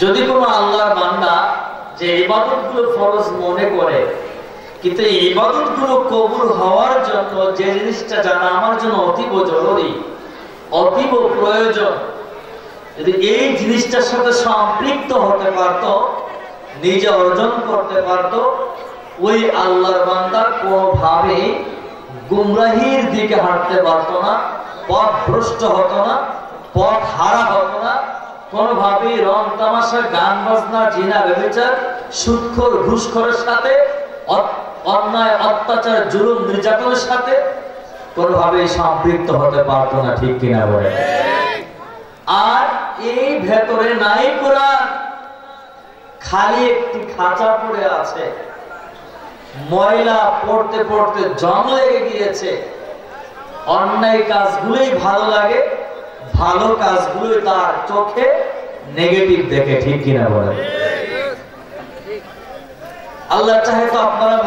যদি কোনো আল্লাহর বান্দা যে ইবাদতগুলো ফরজ মনে করে, কিন্তু এই ইবাদতগুলো কবুল হওয়ার জন্য যে জিনিসটা জানা আমার জন্য অতীব জরুরি, অতীব প্রয়োজন, যদি এই জিনিসটার সাথে সম্পৃক্ত হতে পারত, নিজে অর্জন করতে পারত, ওই আল্লাহর বান্দা কোনোভাবে গুমরাহির দিকে হাঁটতে পারত না, পথ ভ্রষ্ট হতো না, পথ হারা হতো না, কোনোভাবেই রং তামাশা, গান বাজনা, জিনা, ব্যভিচার, সুদখোর, ঘুষখোরের সাথে, অন্যায়, অত্যাচার, জুলুম, নির্যাতনের সাথে কোনোভাবেই সম্পৃক্ত হতে পারত না। ঠিক কিনা বলে? আর এই ভেতরে নাই কোরআন, খালি একটি খাঁচা পড়ে আছে, ময়লা পড়তে পড়তে জং লেগে গিয়েছে। অন্যায় কাজগুলোই ভালো লাগে, ভালো কাজগুলোই তার চোখে নেগেটিভ দেখে। ঠিক কিনা বলে? আল্লাহ চাহে তো আপনারা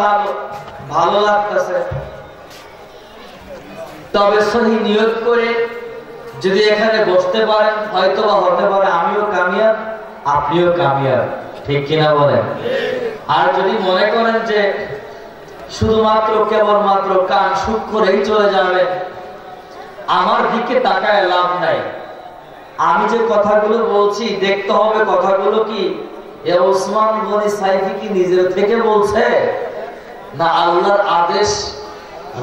ভালো লাগতেছে, তবে সহি নিয়ত করে যদি এখানে বসতে পারেন, হয়তো বা হতে পারে আমিও কামিয়াব, আপনিও কামিয়াব। ঠিক কিনা বলেন? আর যদি মনে করেন যে শুধুমাত্র কেবলমাত্র কান সুখ করেই চলে যাবেন, আমার দিকে তাকায় লাভ নাই। আমি যে কথাগুলো বলছি দেখতে হবে কথাগুলো কি এ ওসমান গনি সাইফি কি নিজের থেকে বলছে, না আল্লাহর আদেশ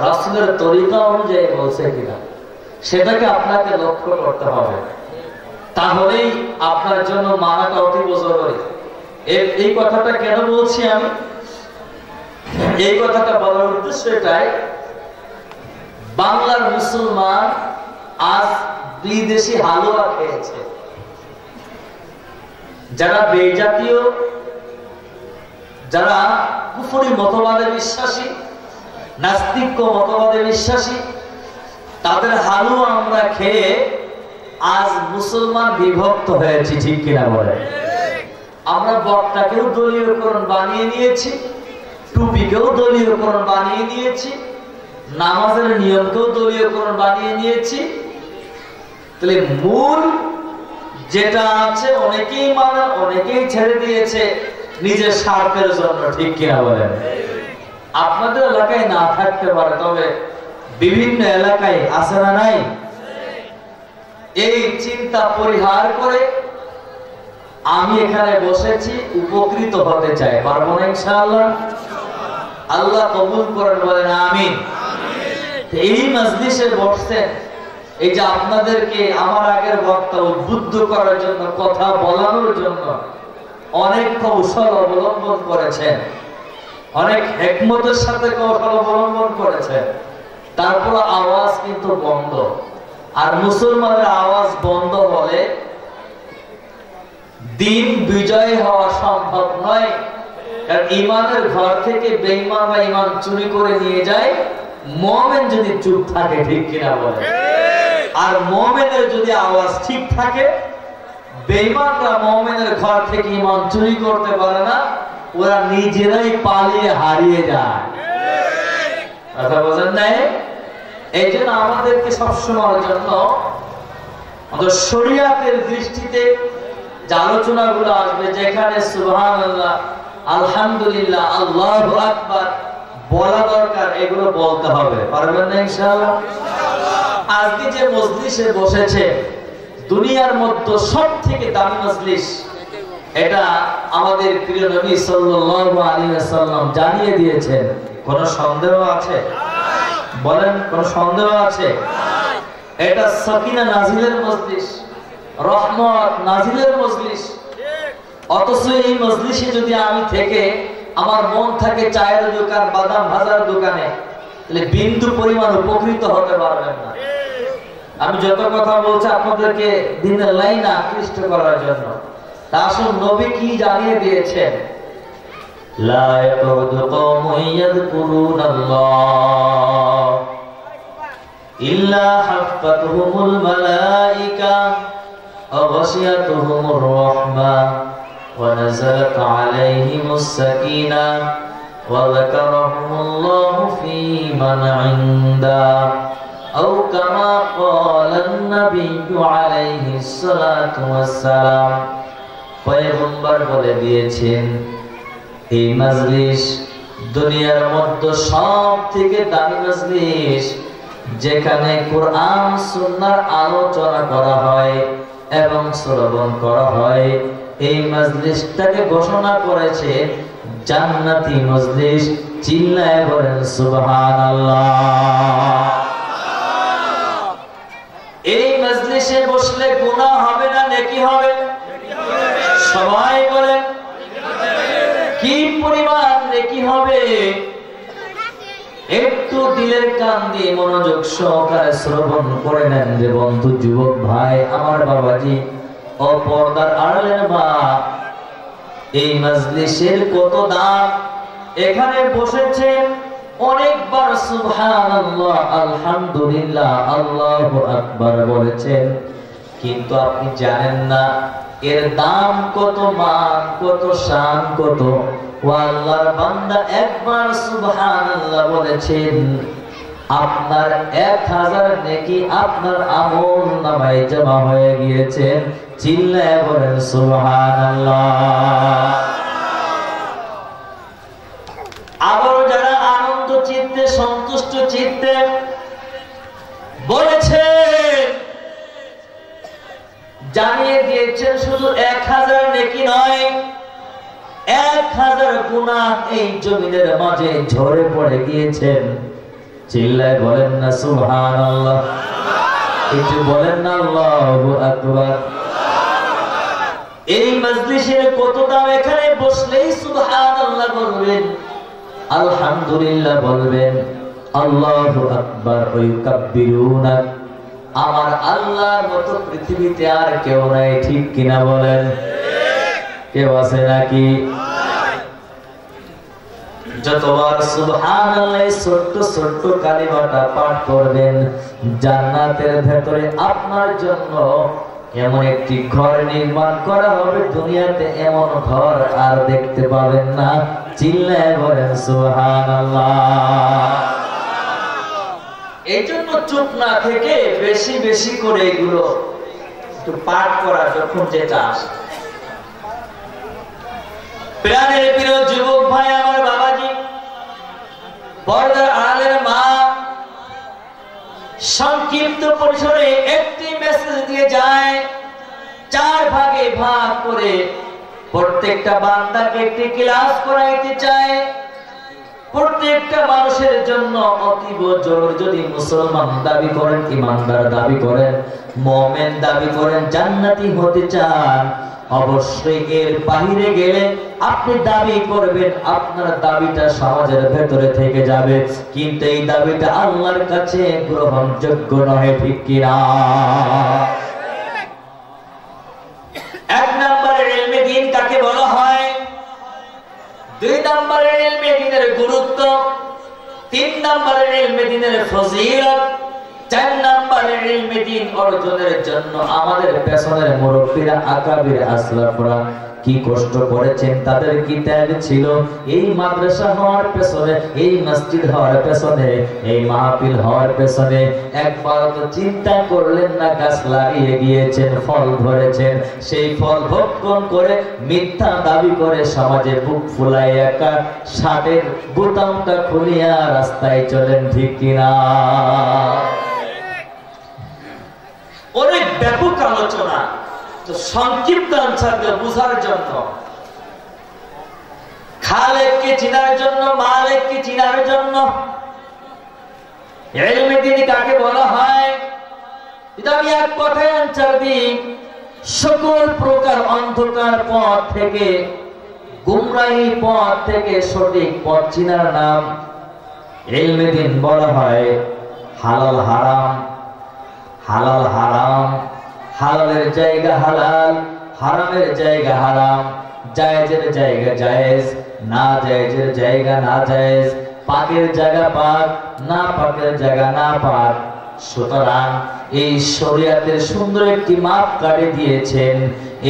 রাসূলের তরিকা অনুযায়ী বলছে কিনা, সেটাকে আপনাকে লক্ষ্য করতে হবে। তাহলেই আপনার জন্য মানাটা অতীব জরুরি। এই কথাটা কেন বলছি আমি? এই কথাটা বলার উদ্দেশ্য এটাই, বাংলার মুসলমান আজ বিদেশি হালুয়া খেয়েছে। যারা বেজাতীয়, যারা কুফরি মতবাদে বিশ্বাসী, নাস্তিক্য মতবাদে বিশ্বাসী, তাদের হালুয়া আমরা খেয়ে আজ মুসলমান বিভক্ত হয়েছি। ঠিক কিনা বলে? আমরা বক্তাকেও দলীয়করণ বানিয়ে নিয়েছি, টুপিকেও দলীয়করণ বানিয়ে নিয়েছি, নামাজের নিয়মকেও দলীয়করণ বানিয়ে নিয়েছি। তাহলে মূল যেটা আছে অনেকেই মানে, অনেকেই ছেড়ে দিয়েছে নিজের স্বার্থের জন্য। ঠিক কিনা বলেন? আপনাদের এলাকায় না থাকতে পারে, তবে বিভিন্ন এলাকায় আছে না নাই? এই চিন্তা পরিহার করে আমি এখানে বসেছি, উপকৃত হতে চাই। পারবো না ইনশাআল্লাহ? আল্লাহ কবুল করেন, বলেন আমিন। এই মজলিসে বসছেন, এই যে আপনাদেরকে আমার আগের বক্তা উদ্বুদ্ধ করার জন্য, কথা বলানোর জন্য অনেক কৌশল অবলম্বন করেছেন, অনেক হিকমতের সাথে কৌশল অবলম্বন করেছেন, তারপর আওয়াজ কিন্তু বন্ধ। আর মুসলমানের আওয়াজ বন্ধ হলে দিন বিজয় হওয়া সম্ভব নয়। কারণ ইমানের ঘর থেকে বেঈমান বা ইমান চুরি করে নিয়ে যায় মুমিন যদি চুপ থাকে। ঠিক কিনা বলে? আর মুমিনের যদি আওয়াজ ঠিক থাকে, বেঈমানরা মুমিনের ঘর থেকে ইমান চুরি করতে পারে না, ওরা নিজেরাই পালিয়ে হারিয়ে যায়। কথা বোঝেন নাই? এই জন্য আমাদেরকে সবসময়ের জন্য আমাদের শরীয়তের দৃষ্টিতে যে আলোচনাগুলো আসবে, যেখানে সুবহানাল্লাহ, আলহামদুলিল্লাহ, আল্লাহু আকবার বলা দরকার, এগুলো বলতে হবে। পারবেন না ইনশাআল্লাহ? আজকে যে মজলিসে বসেছে, দুনিয়ার মধ্যে সবথেকে দামি মজলিস, এটা আমাদের প্রিয় নবী সাল্লাল্লাহু আলাইহি ওয়াসাল্লাম জানিয়ে দিয়েছেন। কোন সন্দেহ আছে? বলেন, কোন সন্দেহ আছে? এটা সাকিনা নাজিলের মজলিস, রহমত নাজিলের মজলিস। অথচ এই মজলিসে যদি আমি থেকে আমার মন থাকে চায়ের দোকান, বাদাম ভাজার দোকানে, তাহলে বিন্দু পরিমাণ উপকৃত হতে পারবেন না। আমি যত কথা বলছি আপনাদেরকে দিনের লাইন আকৃষ্ট করার জন্য। তা আসুন নবী কি জানিয়ে দিয়েছেন, লা ইয়াকুদু কওমুন ইয়াযকুরুনাল্লাহ ইল্লা হাফাতুহুমুল মালাইকা ওয়া গাশিয়াতুহুমুর রাহমাহ ওয়া নাযালাত আলাইহিমুস সাকিনাহ ওয়া যাকারাহুমুল্লাহু ফী মান ইনদাহ আও কামা ক্বালান নাবিয়্যু আলাইহিস সালাতু ওয়াস সালাম। পয়গম্বর বলে দিয়েছেন এই মজলিস দুনিয়ার মধ্যে সবথেকে দামি মজলিস, যেখানে কোরআন সুন্নাহর আলোচনা করা হয় এবং শ্রবণ করা হয়। এই মজলিসটাকে ঘোষণা করেছে জান্নাতি মজলিস। চিল্লায় বলেন সুবহানাল্লাহ। এই মজলিসে বসলে গুনাহ হবে না নেকি হবে? সবাই বলেন কি পরিমাণ নেকি হবে? একটু দিলের কান দিয়ে মনোযোগ সহকারে শ্রবণ করে নেন যে বন্ধু, যুবক ভাই, আমার বাবাজি ও পর্দার আড়ালের মা, এই মজলিসের কত দাম। এখানে বসেছেন অনেকবার সুবহানাল্লাহ, আলহামদুলিল্লাহ, আল্লাহু আকবার বলেছেন, কিন্তু আপনি জানেন না এর দাম কত, মান কত, শান কত। ও আল্লাহর বান্দা, একবার সুবহানাল্লাহ বলেছেন, আপনার 1000 নেকি আপনার আমল নামায় জমা হয়ে গিয়েছে। চিল্লায় বলেন সুবহানাল্লাহ। আবার যারা আনন্দ চিত্তে, সন্তুষ্ট চিত্তে বলেছেন, জানিয়ে দিয়েছেন শুধু 1000 নেকি নয়, 1000 গুনাহ এই জমিনের মাঝে ঝরে পড়ে গিয়েছেন। চিল্লায় বলেন না সুবহানাল্লাহ, একটু বলেন না আল্লাহু আকবার। এই মজলিসের কত দাম, এখানে বসলেই সুবহানাল্লাহ বলবেন, আলহামদুলিল্লাহ বলবেন, আল্লাহু আকবার ওয়া ইউকাব্বিরুনা। আমার আল্লাহর মতো পৃথিবীতে আর কেউ নাই, ঠিক কিনা বলেন? কেউ আছে নাকি? যতবার সুবহানাল্লাহ ছোট্ট ছোট্ট কালিমাটা পাঠ করবেন, জান্নাতের ভেতরে আপনার জন্য এমন একটি ঘর নির্মাণ করা হবে, দুনিয়াতে এমন ঘর আর দেখতে পাবেন না। চিল্লায় বলেন সুবহানাল্লাহ। এই জন্য চুপ না থেকে বেশি বেশি করে এগুলো একটু পাঠ করা যখন যেটা আসে। প্রাণের প্রিয় যুবক ভাই, আমার বাবাজি, পর্দার আড়ালের মা, সংক্ষিপ্ত পরিসরে একটি মেসেজ দিয়ে যায়, 4 ভাগে ভাগ করে প্রত্যেকটা বান্দাকে একটি ক্লাস করাইতে চায়। প্রত্যেকটা মানুষের জন্য অতীব জরুরি। যদি মুসলমান দাবি করেন, ইমানদার দাবি করেন, মুমিন দাবি করেন, জান্নাতি হতে চান, অবশ্যই এর বাইরে গেলে আপনি দাবি করবেন, আপনার দাবিটা সমাজের ভেতরে থেকে যাবে, কিন্তু এই দাবিটা আল্লাহর কাছে গ্রহণযোগ্য নয়, ঠিক কিনা? 1 নম্বরের ইলমে দ্বীন কাকে বলা হয়? 2 নম্বরের ইলমে দ্বীনের গুরুত্ব, 3 নম্বরের ইলমে দ্বীনের ফজিলত, 4 নম্বরের ইলমে দ্বীন অর্জনের জন্য আমাদের পেছনের মুরব্বিরা, আকাবির, আসলাফরা কি কষ্ট করেছেন, তাদের কি ত্যাগ ছিল। এই মাদ্রাসা হওয়ার পেছনে, এই মসজিদ হওয়ার পেছনে, এই মাহফিল হওয়ার পেছনে একবার তো চিন্তা করলেন না? গাছ লাগিয়ে গিয়েছেন, ফল ধরেছেন, সেই ফল ভক্ষণ করে মিথ্যা দাবি করে সমাজে বুক ফুলাই একা শার্টের বোতামটা খুলিয়া রাস্তায় চলেন, ঠিক কিনা? অনেক ব্যাপক আলোচনা, তো সংক্ষিপ্ত আনসারকে বোঝার জন্য, খালেককে চিনার জন্য, মালিককে চিনার জন্য, ইলমে দ্বীন কাকে বলা হয় এটা আমি এক কথায় আনসার দিই। সকল প্রকার অন্ধকার পথ থেকে, গুমরাহি পথ থেকে সঠিক পথ চিনার নাম ইলমে দ্বীন বলা হয়। হালাল হারাম, হালাল হারাম, হালালের জায়গা হালাল, হারামের জায়গা হারাম, জায়েজের জায়গা জায়েজ, না জায়েজের জায়গা না জায়েজ, পাকের জায়গা পাক, না পাকের জায়গা না পাক। সুতরাং এই শরিয়াতের সুন্দর একটি মাপ কাটে দিয়েছেন।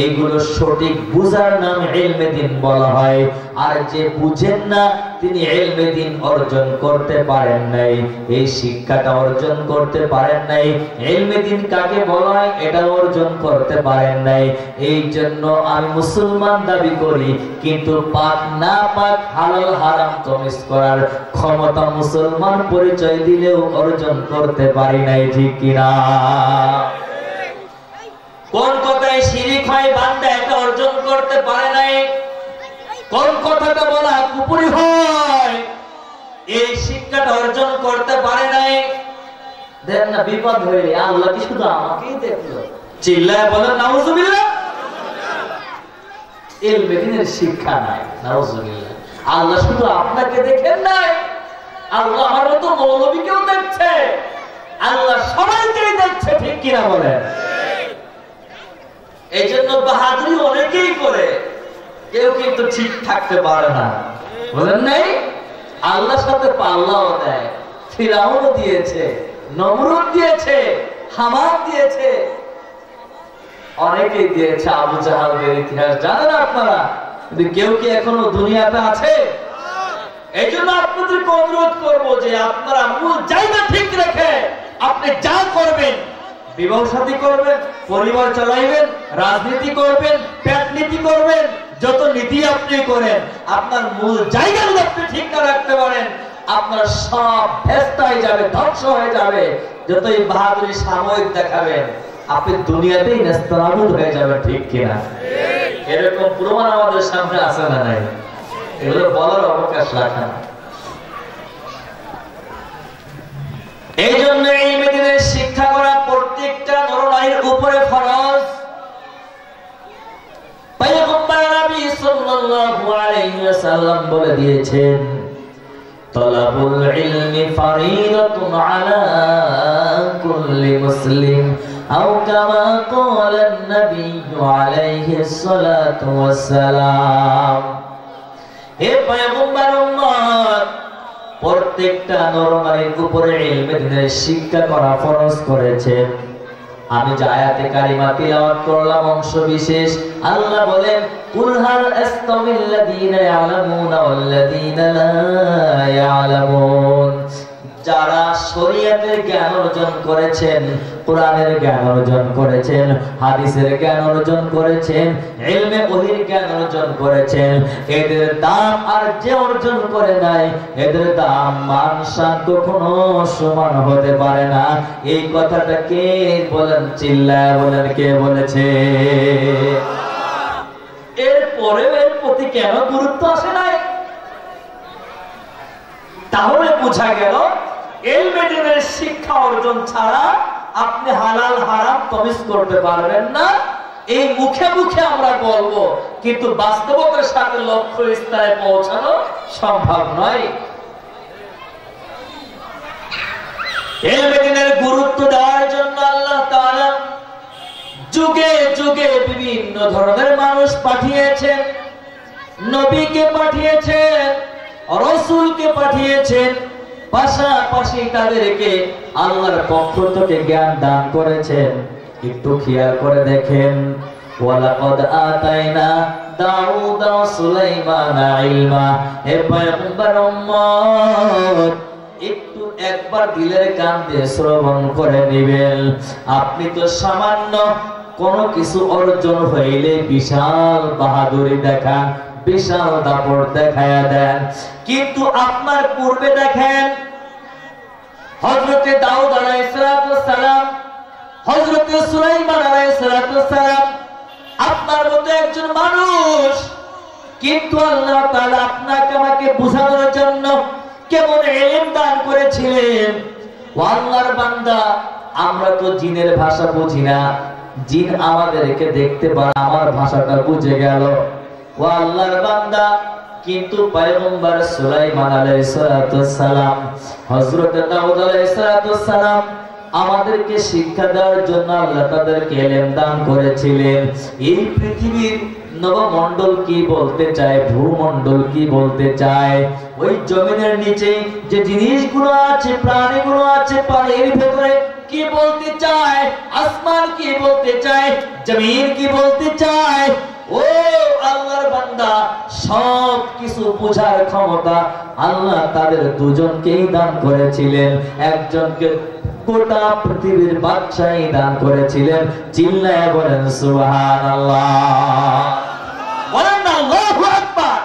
এইগুলো সঠিক বুঝার নাম ইলমে দ্বীন বলা হয়। আর যে বুঝেন না তিনি ইলমে দ্বীন অর্জন করতে পারেন নাই, এই শিক্ষাটা অর্জন করতে পারেন নাই, ইলমে দ্বীন কাকে বলা হয় এটা অর্জন করতে পারেন নাই। এই জন্য আমি মুসলমান দাবি করি, কিন্তু পাক না পাক হালাল হারাম তমিজ করার ক্ষমতা মুসলমান পরিচয় দিলেও অর্জন করতে পারি নাই, ঠিক কিনা? কোন কথায় শিরিক হয় বান্দা এটা অর্জন করতে পারে নাই, কোন কথাটা বলা কুপুরি হয় এই শিক্ষাটা অর্জন করতে পারে নাই। দেন না বিপদ হইলে আল্লাহ কি শুধু আমাকেই দেখলো? চিল্লায় বলেন নাউজুবিল্লাহ। ইলমে দ্বীনের শিক্ষা নাই, নাউজুবিল্লাহ। আল্লাহ শুধু আপনাকে দেখেন নাই, আল্লাহ আমার মতো মৌলবীকেও দেখছে, আল্লাহ সবাইকেই দেখছে, ঠিক কিনা বলেন? এই জন্য বাহাদুরি অনেকেই করে, কেউ কিন্তু ঠিক থাকতে পারে না, বলেন নাই? আল্লাহর সাথে পাল্লাও দেয়, ফিরাউনও দিয়েছে, নমরুদ দিয়েছে, হামান দিয়েছে, অনেকেই দিয়েছে। আবু জাহালের ইতিহাস জানেন আপনারা, কিন্তু কেউ কি এখনো দুনিয়াতে আছে? এই জন্য আপনাদেরকে অনুরোধ করবো যে আপনারা মূল জায়গা ঠিক রেখে আপনি যা করবেন, বিবাহ শাদী করবেন, পরিবার চালাইবেন, রাজনীতি করবেন, পেট নীতি করবেন, যত নীতি আপনি করেন, আপনার মূল জায়গা যদি আপনি ঠিক না রাখতে পারেন, আপনার সব ভেস্ত হয়ে যাবে, ধ্বংস হয়ে যাবে। যতই বাহাদুরি সাময়িক দেখাবেন, আপনি দুনিয়াতেই নেস্তানাবুদ হয়ে যাবেন, ঠিক কিনা? এরকম প্রমাণ আমাদের সামনে আছে না নাই? এগুলো বলার অবকাশ রাখা না। এই জন্য ইলমে দ্বীনের শিক্ষা করা প্রত্যেকটা নর-নারীর উপরে ফরজ। পয়গম্বর নবী সাল্লাল্লাহু আলাইহি ওয়াসাল্লাম বলে দিয়েছেন, তালাবুল ইলমি ফারিদাতুন আলা কুল্লি মুসলিম আও কামা ক্বালা an-নবী আলাইহিস সালাতু ওয়াস সালাম। হে পয়গম্বর উম্মত, প্রত্যেকটা নর-নারীর উপরে ইলমে দ্বীনের শিক্ষা করা ফরজ করেছেন। আমি যে আয়াতে কারিমা তিলাওয়াত করলাম অংশ বিশেষ, আল্লাহ বলেন, কুল হাল আস্তামিল লাযীনা ইয়ালামুনা ওয়াল লাযীনা লা ইয়ালামুন। যারা শরীয়তের জ্ঞান অর্জন করেছেন, কোরআনের জ্ঞান অর্জন করেছেন, হাদিসের জ্ঞান অর্জন করেছেন, ইলমে ওহীর জ্ঞান অর্জন করেছেন, এদের দাম আর যে অর্জন করে নাই, এদের দাম মান শান কখনো সমান হতে পারে না। এই কথাটা কে বলেন? চিল্লায় বলেন, কে বলেছে? এরপরেও এর প্রতি কেন গুরুত্ব আসে নাই? তাহলে বোঝা গেল ইলমে দ্বীনের শিক্ষা অর্জন ছাড়া আপনি হালাল হারাম তমিজ করতে পারবেন না। এই মুখে মুখে আমরা বলবো, কিন্তু বাস্তবতার সাথে লক্ষ্য স্থানে পৌঁছানো সম্ভব নয়। ইলমে দ্বীনের গুরুত্ব দেওয়ার জন্য আল্লাহ তাআলা যুগে যুগে বিভিন্ন ধরনের মানুষ পাঠিয়েছেন, নবীকে পাঠিয়েছেন, রাসূলকে পাঠিয়েছেন, পাশাপাশি তাদেরকে আল্লাহর পক্ষ থেকে জ্ঞান দান করেছেন। একটু খেয়াল করে দেখেন, ওয়ালাকাদ আতাইনা দাউদা ওয়া সুলাইমানা ইলমা। হে পয়গম্বর উম্মত, একটু একবার দিলের কান দিয়ে শ্রবণ করে নেবেন। আপনি তো সামান্য কোনো কিছু অর্জন হইলে বিশাল বাহাদুরি দেখান, বিশাল দাপট দেখায়া দেন, কিন্তু আপনার পূর্বে দেখেন হযরতে দাউদ আলাইহিস সালাম, হযরতে সুলাইমান আলাইহিস সালাম, আপনার মতো একজন মানুষ, কিন্তু আল্লাহ তাআলা আপনাকে আমাকে বোঝানোর জন্য কেমন ইলম দান করেছিলেন। ও আল্লাহর বান্দা, আমরা তো জিনের ভাষা বুঝি না, জিন আমাদেরকে দেখতে পারে, আমার ভাষাটা বুঝে গেল। ও আল্লাহর বান্দা, কিন্তু পয়গম্বর সুলাইমান আলাইহিস সালাম, হযরত দাউদ আলাইহিস সালাম আমাদেরকে শিক্ষা দেওয়ার জন্য আল্লাহ তাদেরকে ইলম দান করেছিলেন। এই পৃথিবীর নবমণ্ডল কি বলতে চায়, ভূমণ্ডল কি বলতে চায়, ওই জমিনের নিচে যে জিনিসগুলো আছে, প্রাণীগুলো আছে, পানির ভেতরে কি বলতে চায়, আসমান কি বলতে চায়, জমিন কি বলতে চায়। ও আল্লাহর বান্দা, সব কিছু বোঝার ক্ষমতা আল্লাহ তাদের দুজনকেই দান করেছিলেন। একজনকে গোটা পৃথিবীর বাদশাহী দান করেছিলেন। চিল্লায় বলেন সুবহানাল্লাহ, বলেন না আল্লাহু আকবার।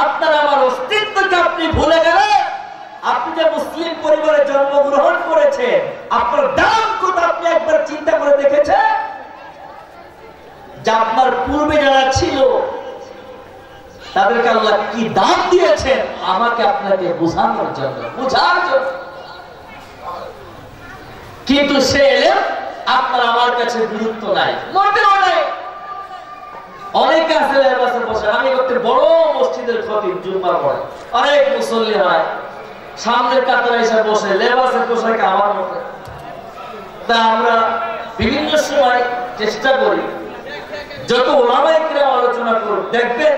আপনার আমার অস্তিত্বকে আপনি ভুলে গেলেন। আপনি যে মুসলিম পরিবারে জন্মগ্রহণ করেছেন, আপনার দাম কত আপনি একবার চিন্তা করে দেখেছেন? যে আপনার পূর্বে যারা ছিল তাদেরকে আল্লাহ কি দাম দিয়েছেন আমাকে আপনাকে বোঝানোর জন্য, বোঝার জন্য। কিন্তু সে এলেন আপনার আমার কাছে গুরুত্ব নাই, মোটেও নাই। অনেকে আছে লেবাসে বসে। আমি করতে বড় মসজিদের খতিব, জুম্মা পড়ে, অনেক মুসল্লি হয়, সামনের কাতারে এসে বসে লেবাসের পোশাকে আমার মতো। তা আমরা বিভিন্ন সময় চেষ্টা করি যত ওলামায়ে কিরাম আলোচনা করুন, দেখবেন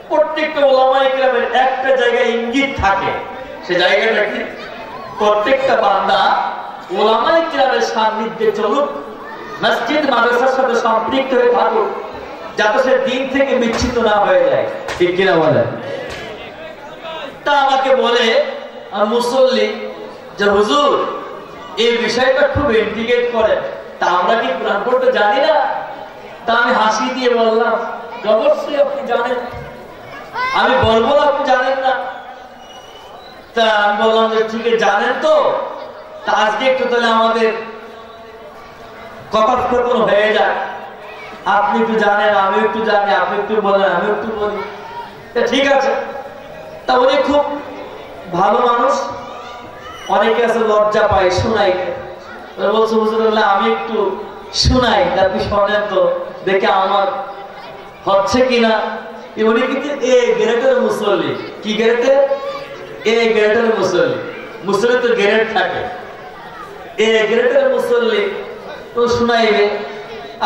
প্রত্যেকটা ওলামায়ে কিরামের একটা জায়গায় ইঙ্গিত থাকে। সে জায়গাটা কি? প্রত্যেকটা বান্দা ওলামায়ে কিরামের সান্নিধ্যে চলুক, মসজিদ মাদ্রাসার সাথে সম্পৃক্ত হয়ে থাকুক, যাতে সে দিন থেকে বিচ্ছিন্ন না হয়ে যায়। ঠিক কিনা বলেন? তা আমাকে বলে মুসল্লি যে হুজুর এই বিষয়টা খুব ইন্টিগ্রেট করেন, তা আমরা কি কোরআন পড়তে জানি না? তা আমি হাসি দিয়ে বললাম অবশ্যই আপনি জানেন, আমি বলবো আপনি জানেন না। তা আমি বললাম যে ঠিক আছে জানেন তো, তা আজকে একটু তাহলে আমাদের কথোপকথন হয়ে যায়। আপনি একটু জানেন, আমি একটু জানি, আপনি একটু বলেন, আমি একটু বলি। ঠিক আছে। তা উনি খুব ভালো মানুষ, অনেকে আছে লজ্জা পায়, শোনাই বলছে হুজুর আমি একটু শোনাই, আপনি শোনেন তো দেখে আমার হচ্ছে কিনা। উনি কিন্তু এ গ্রেডের মুসল্লি। কি গ্রেডে? এ গ্রেডের মুসল্লি। মুসল্লি তো গ্রেড থাকে। এ গ্রেডের মুসল্লি তো শোনাইবে।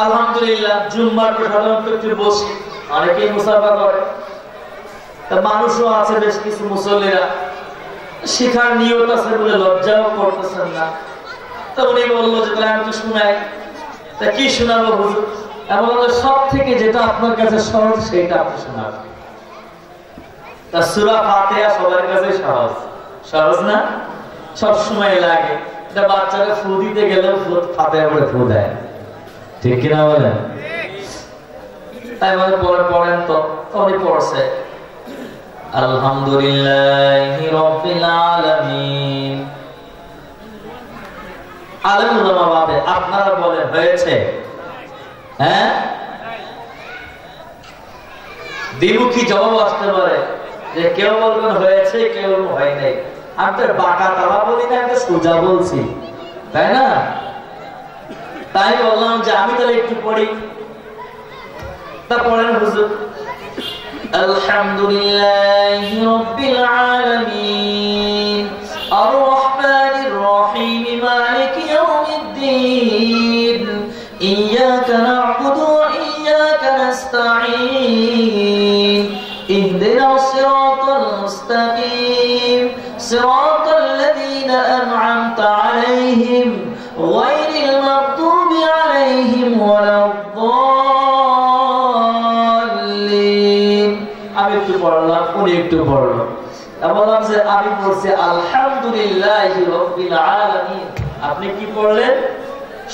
আলহামদুলিল্লাহ জুম্মার পর সাধারণত একটু বসি, অনেকেই মুসাফা করে। তা মানুষও আছে বেশ কিছু মুসল্লিরা শিখার নিয়ত আছে বলে লজ্জাও করতেছেন না। তা উনি বললো যে তাহলে আমি তো শোনাই। তা কি শোনাবো হুজুর? এমন সব থেকে যেটা আপনার কাছে সহজ সেটা আপনি শোনাবেন। তা সূরা ফাতিহা সবার কাছে সহজ, সহজ না? সব সময় লাগে। এটা বাচ্চাকে ফু দিতে গেলেও ফাতিহা পড়ে ফু দেয়। ঠিক কিনা বলেন? তাই বলে পরে পড়েন তো। উনি পড়ছে আলহামদুলিল্লাহি রাব্বিল আলামিন। আলেম উলামা বাদে আপনারা বলেন হয়েছে? হ্যাঁ, দ্বিমুখী জবাব আসতে পারে যে কেউ বলবেন হয়েছে, কেউ হয় নাই। আমি তো বাঁকা তালা বলি না, আমি তো সোজা বলছি, তাই না? তাই বললাম যে আমি তাহলে একটু পড়ি। তা পড়েন হুজুর। আলহামদুলিল্লাহি রাব্বিল আলামিন আর রহমানির রহিম মালিকি ইয়াউমিদ্দিন ইয়্যাকা না'বুদু ওয়া ইয়্যাকা নাস্তাঈন ইহদিনাস সিরাতাল মুস্তাকিম সিরাতাল লাযীনা আন'আমতা আলাইহিম গায়রিল মাগদুবি আলাইহিম ওয়ালাদ-দাল্লিন। আমি একটু পড়লাম, উনি একটু পড়লো। বললাম যে আমি পড়ছি আলহামদুলিল্লাহি রাব্বিল আলামিন। আপনি কি পড়লেন?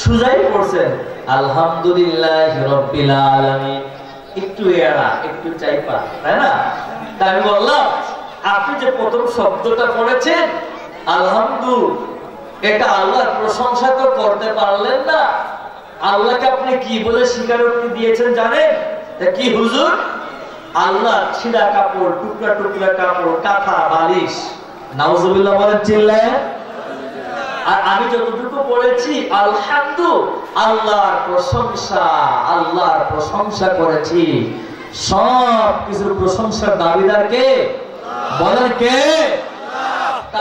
সুজাই পড়ছেন আলহামদুলিল্লাহি রাব্বিল আলামিন। একটু এড়া, একটু চাইপা, তাই না? তাই আমি বললাম আপনি যে প্রথম শব্দটা পড়েছেন আলহামদু, এটা আল্লাহর প্রশংসা তো করতে পারলেন না। আল্লাহকে আপনি কি বলে স্বীকারোক্তি দিয়েছেন জানেন? কি হুজুর? আল্লাহ ছিঁড়া কাপড়, টুকরা টুকরা কাপড়, কাঁথা, বালিশ। নাউজুবিল্লাহ বলেন চিল্লায়। আর আমি যতটুকু পড়েছি আলহামদু, আল্লাহর প্রশংসা, আল্লাহর প্রশংসা করেছি। সব কিছুর প্রশংসার দাবিদার কে? বলেন কে?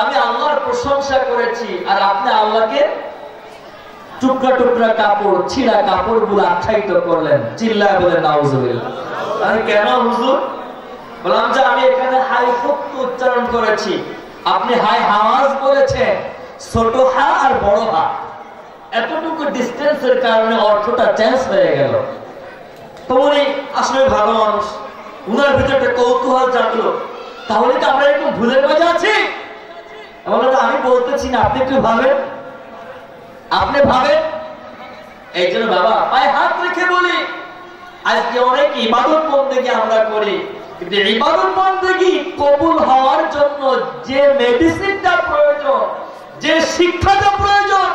আমি আল্লাহর প্রশংসা করেছি আর আপনি আল্লাহকে টুকরা টুকরা কাপড়, ছিঁড়া কাপড় গুলো আখ্যায়িত করলেন। চিল্লায় বলেন নাউজুবিল্লাহ। তাহলে কেন হুজুর? বললাম যে আমি এখানে হাই ফুক উচ্চারণ করেছি, আপনি হাই হাওয়াজ বলেছেন। ছোট হা আর বড় হা, এতটুকু ডিস্টেন্সের কারণে অর্থটা চেঞ্জ হয়ে গেল। তো উনি আসলে ভালো মানুষ, উনার ভিতরে একটা কৌতূহল জাগলো, তাহলে তো আমরা এরকম ভুলের মাঝে আছি। আমি বলতেছি না, আপনি একটু ভাবেন, আপনি ভাবেন। এই জন্য বাবা পায়ে হাত রেখে বলি, আজকে অনেক ইবাদত বন্দেগী আমরা করি, কিন্তু ইবাদত বন্দেগী কবুল হওয়ার জন্য যে মেডিসিনটা প্রয়োজন, যে শিক্ষাটা প্রয়োজন,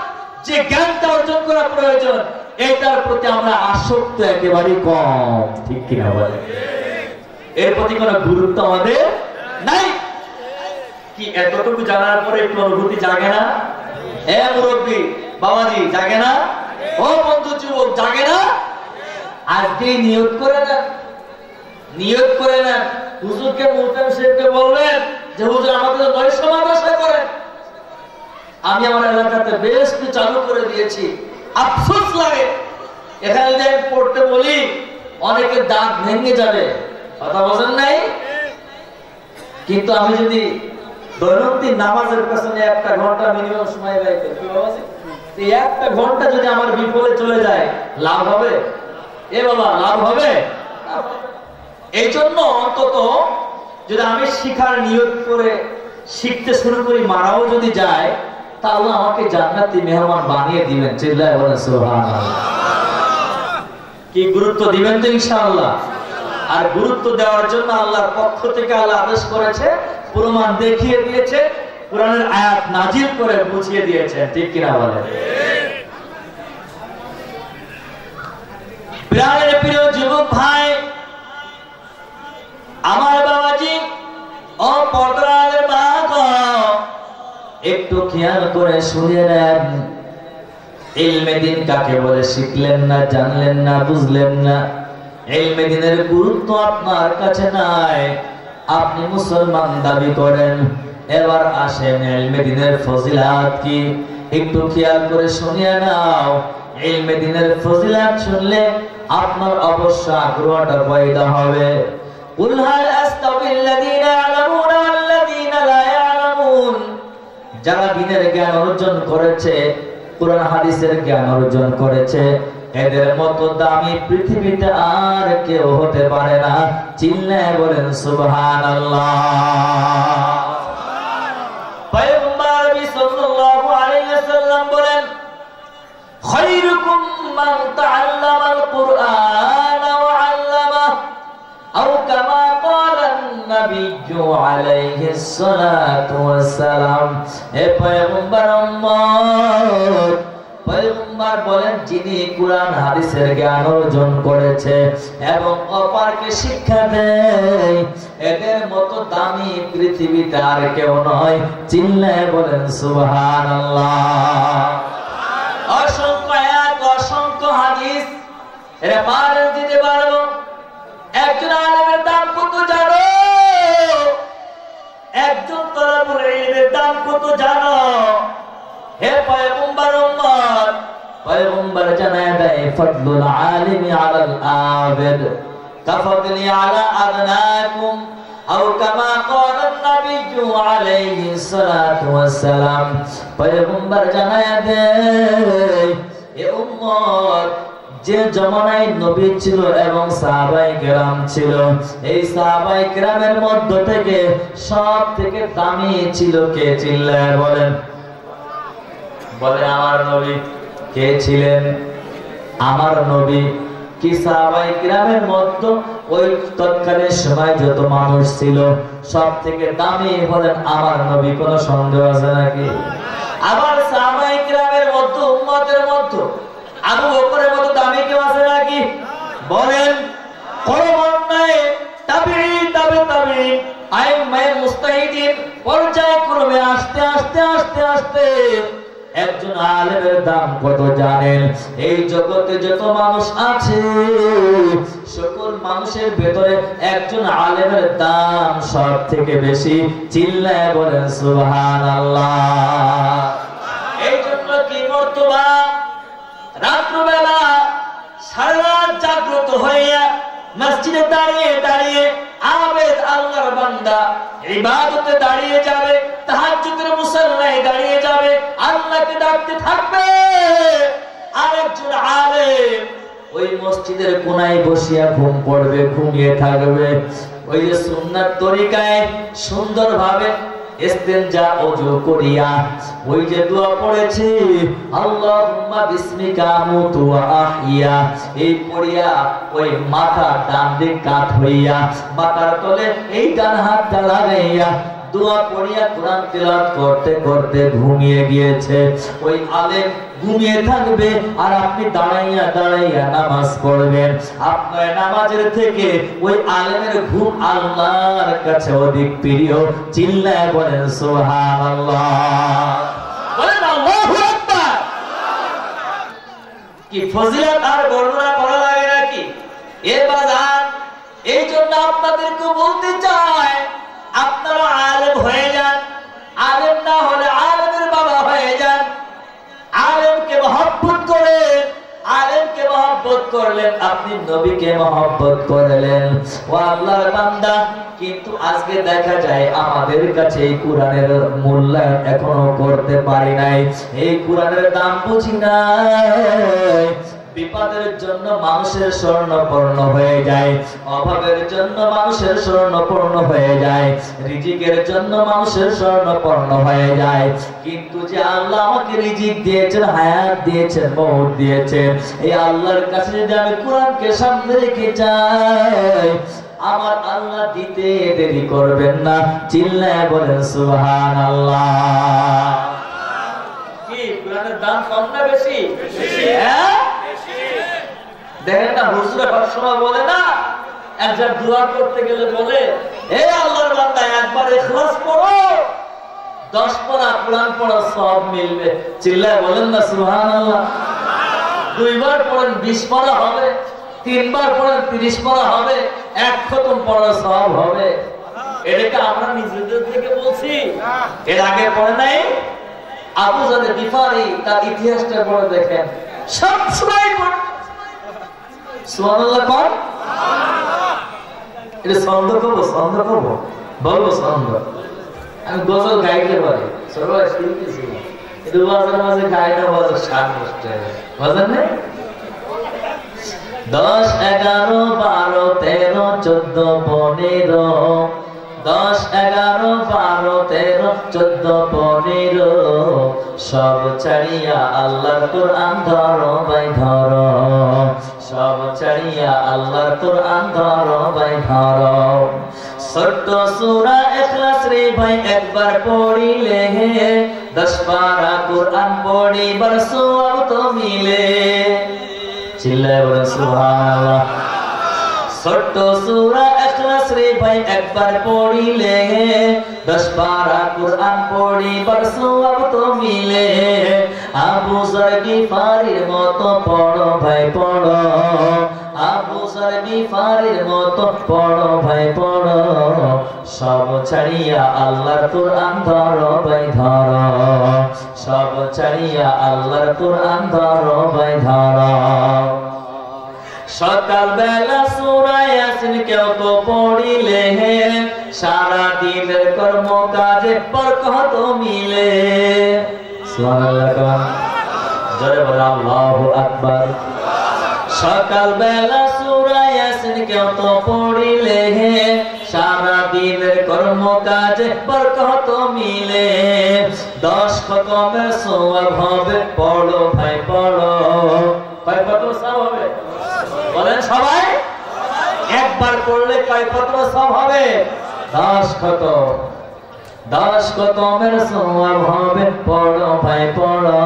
যে জ্ঞানটা অর্জন করা প্রয়োজন, এটার প্রতি আমরা আসক্ত একেবারে কম, ঠিক কিনা বলে? এর প্রতি কোনো গুরুত্ব আমাদের নাই। কি এতটুকু জানার পরে একটু অনুভূতি জাগে না? মুরব্বী বাবাজি জাগে না? ও বন্ধু যুবক জাগে না? আজকে নিয়োগ করে নেন, নিয়োগ করে নেন। হুজুরকে মুলতান সাহেবকে বললেন যে হুজুর আমাদের 900 মাদ্রাসা করেন। আমি আমার এলাকাতে বেশ কিছু চালু করে দিয়েছি। আফসোস লাগে এখানে যে পড়তে বলি অনেকের দাঁত ভেঙে যাবে, কথা বলেন নাই? কিন্তু আমি যদি দৈনন্দিন নামাজের পেছনে 1 ঘন্টা মিনিমাম সময় ব্যয় করি, এই 1 ঘন্টা যদি আমার বিফলে চলে যায়, লাভ হবে? এ বাবা লাভ হবে? এই জন্য অন্তত যদি আমি শিখার নিয়ত করে শিখতে শুরু করি, মারাও যদি যায়, তাহলে আমাকে জান্নাতি মেহমান বানিয়ে দিবেন। চিল্লায় বলেন সুবহানাল্লাহ। কি গুরুত্ব দিবেন তো ইনশাআল্লাহ। আর গুরুত্ব দেওয়ার জন্য আল্লাহর পক্ষ থেকে আল্লাহ আদেশ করেছে, প্রমাণ দেখিয়ে দিয়েছে, কোরআনের আয়াত নাজিল করে বুঝিয়ে দিয়েছে, ঠিক কিনা বলেন? প্রাণের প্রিয় যুবক ভাই, আমার বাবাজি ও পর্দার মা গো, একটু খেয়াল করে শুনে নেন। ইলমে দ্বীন কাকে বলে শিখলেন না, জানলেন না, বুঝলেন না। ইলমে দ্বীনের গুরুত্ব আপনার কাছে নাই, আপনি মুসলমান দাবি করেন। এবার আসেন ইলমে দ্বীনের ফজিলাত কি, একটু খেয়াল করে শুনিয়ে নাও। ইলমে দ্বীনের ফজিলাত শুনলে আপনার অবশ্য আগ্রহটা পয়দা হবে। কুল হাল আস্তাবিল্লাযীনা ইয়া'লামুনা ওয়াল্লাযীনা লা ইয়া'লামুন, যারা দ্বীনের জ্ঞান অর্জন করেছে, কুরআন হাদিসের জ্ঞান অর্জন করেছে, এদের মতো দামি পৃথিবীতে আর কেউ হতে পারে না। চিল্লায়ে বলেন সুবহানাল্লাহ। পয়গম্বর সাল্লাল্লাহু আলাইহি ওয়াসাল্লাম বলেন, খায়রুকুম মান তাআল্লামাল কুরআন ওয়া আল্লামাহু, আও কামা ক্বালা নবিয়্যু আলাইহিস সালাতু ওয়াস সালাম। হে পয়গম্বর উম্মত, পয়গম্বর বলেন, যিনি কুরআন হাদিসের জ্ঞান অর্জন করেছে এবং অপরকে শিক্ষা দেয়, এদের মতো দামি পৃথিবীতে আর কেউ নয়। চিল্লায়ে বলেন সুবহানাল্লাহ। অসংখ্য আয়াত, অসংখ্য হাদিস এরা পার দিতে পারবো। একজন আলেমের দাম কত জানো? একজন তলাবুল ইলমের দাম কত জানো? হে পয়গম্বর উম্মত, পয়গম্বর জানায় দেয়, ফাদলুল আলিমি আলাল আবিদ কাফাদলি আলা আদনাকুম, আও কামা ক্বালা নবিয়্যু আলাইহিস সালাতু ওয়াস সালাম। পয়গম্বর জানায় দেয়, হে উম্মত, যে জমানায় নবী ছিল এবং সাহাবায়ে কেরাম ছিল, এই সাহাবায়ে কেরামের মধ্য থেকে সব থেকে দামি ছিল কে? চিল্লায় বলেন, বলে আমার নবী। কে ছিলেন? আমার নবী। কি সাহাবায়ে কিরামের মধ্যে ওই তৎকালীন সময় যত মানুষ ছিল সব থেকে দামি হলেন আমার নবী, কোনো সন্দেহ আছে নাকি? আবার সাহাবায়ে কিরামের মধ্যে, উম্মতের মধ্যে আবু বকরের মতো দামি কেউ আছে নাকি? বলেন। ক্রমান্বয়ে তাবিঈন, তাবিঈন, আইম্মায়ে মুজতাহিদিন পর্যায়ক্রমে আস্তে আস্তে আস্তে আস্তে একজন আলেমের দাম কত জানেন? এই জগতে যত মানুষ আছে সকল মানুষের ভেতরে একজন আলেমের দাম সব থেকে বেশি। চিল্লায় বলেন সুবহানাল্লাহ। এই জন্য কি মর্তবা, রাত্রবেলা সারা রাত জাগ্রত হইয়া মসজিদে দাঁড়িয়ে দাঁড়িয়ে আবেদ আল্লাহর বান্দা ইবাদতে দাঁড়িয়ে যাবে, তাহাজ্জুদের মুসাল্লায় দাঁড়িয়ে যাবে, আপনাকে ডাকতে থাকবে, আরেকজন আলেম ওই মসজিদের কোনায় বসিয়া ঘুম পড়বে, ঘুমিয়ে থাকবে। ওই যে সুন্নাত তরিকায় সুন্দরভাবে ইস্তেনজা ওযু করিয়া ওই যে দোয়া পড়েছে আল্লাহুম্মা বিসমিকা আমুতু ওয়া আহইয়া, এই পড়িয়া ওই মাথা ডান দিক কাত হইয়া মাথার তলে এই ডান হাতটা লাগাইয়া দোয়া পড়িয়া কোরআন তিলাওয়াত করতে করতে ঘুমিয়ে গিয়েছে। ওই আলেম ঘুমিয়ে থাকবে আর আপনি দাঁড়াইয়া দাঁড়াইয়া নামাজ পড়বেন। আপনার নামাজের থেকে ওই আলেমের ঘুম আল্লাহর কাছে অধিক প্রিয়। চিল্লায় বলেন সুবহানাল্লাহ, বলেন আল্লাহু আকবার। কি ফজিলত আর বর্ণনা করা লাগে নাকি? এ বাজান, এই জন্য আপনাদেরকে বলতে চাই আপনারা আলেম হয়ে যান, আলেম না হলে আলেমের বাবা হয়ে যান। আলেমকে মহব্বত করেন, আলেমকে মহব্বত করলেন আপনি নবীকে মহব্বত করলেন। ও আল্লাহর বান্দা, কিন্তু আজকে দেখা যায় আমাদের কাছে এই কোরআনের মূল্যায়ন এখনো করতে পারি নাই, এই কোরআনের দাম বুঝি নাই। বিপদের জন্য মানুষের স্বর্ণপূর্ণ হয়ে যায়, অভাবের জন্য মানুষের স্বর্ণপূর্ণ হয়ে যায়, রিজিকের জন্য মানুষের স্বর্ণপূর্ণ হয়ে যায়। কিন্তু যে আল্লাহ আমাকে রিজিক দিয়েছেন, হায়াত দিয়েছেন, মওত দিয়েছেন, এই আল্লাহর কাছে যদি আমি কোরআনকে সামনে রেখে যাই, আমার আল্লাহ দিতে দেরি করবেন না। চিল্লায় বলেন সুবহানাল্লাহ। কি কোরআনের দাম কম না বেশি? হ্যাঁ, দেখেন না হুজুর সবসময় বলে না, একজন দোয়া করতে গেলে বলে হে আল্লাহর বান্দা একবার ইখলাস পড়ো, 10 পারা কোরআন পড়ো সব মিলবে। চিল্লায় বলেন না সুবহানাল্লাহ। 2 বার পড়েন 20 পারা হবে, 3 বার পড়েন 30 পারা হবে, 1 খতম পড়া সব হবে। এটাকে আমরা নিজেদের থেকে বলছি, এর আগে পড়ে নাই। আবু যর গিফারি তার ইতিহাসটা পড়ে দেখেন, সব সময় পড়ে সুবহানাল্লাহ কোন? এটা ছন্দ করবো, ছন্দ করবো, বলবো ছন্দ। আমি গজল গাইতে পারি, সবাই শিখতেছি, কিন্তু মাঝে মাঝে গাই না, বাজার সাত নষ্ট বাজার নেই। 10, 11, 12, 13, 14, 15, 10, 11, 12, 13, 14, 15 সব ছাড়িয়া আল্লাহর কোরআন ধরো ভাই ধরো, সব ছাড়িয়া আল্লাহর কোরআন ধরো ভাই ধরো। ছোট্ট সূরা ইখলাস রে ভাই একবার পড়িলে 10 পারা কোরআন পড়িবার সওয়াব তো মিলে। চিল্লায় বলেন সুবহানাল্লাহ। ছোট্ট সূরা ইখলাস রে ভাই একবার পড়িলে 10 পারা কোরআন পড়িবার সওয়াব তো মিলে। আবু যর গিফারির মতো পড়ো ভাই পড়ো, আবু যর গিফারির মতো পড়ো ভাই পড়ো, সব ছাড়িয়া আল্লাহর কোরআন ধরো ভাই ধরো, সব ছাড়িয়া আল্লাহর কোরআন ধরো ভাই ধরো। সকাল বেলা সূরা ইয়াসিন কেউ তো পড়িলে সারা দিনের কর্ম কাজে বরকত মিলে। সুবহানাল্লাহ, জোরে বলো আল্লাহু আকবার। সকাল বেলা সূরা ইয়াসিন কেউ তো পড়িলে সারা দিনের কর্ম কাজে বরকত মিলে। 10 খতমের সওয়াব হবে, পড়ো ভাই পড়ো। কয় খতম সওয়াব হবে বলেন সবাই? একবার পড়লে কয় খতম সওয়াব হবে? 10 খতম। 10 খতমের সওয়াব হবে, পড়ো ভাই পড়ো,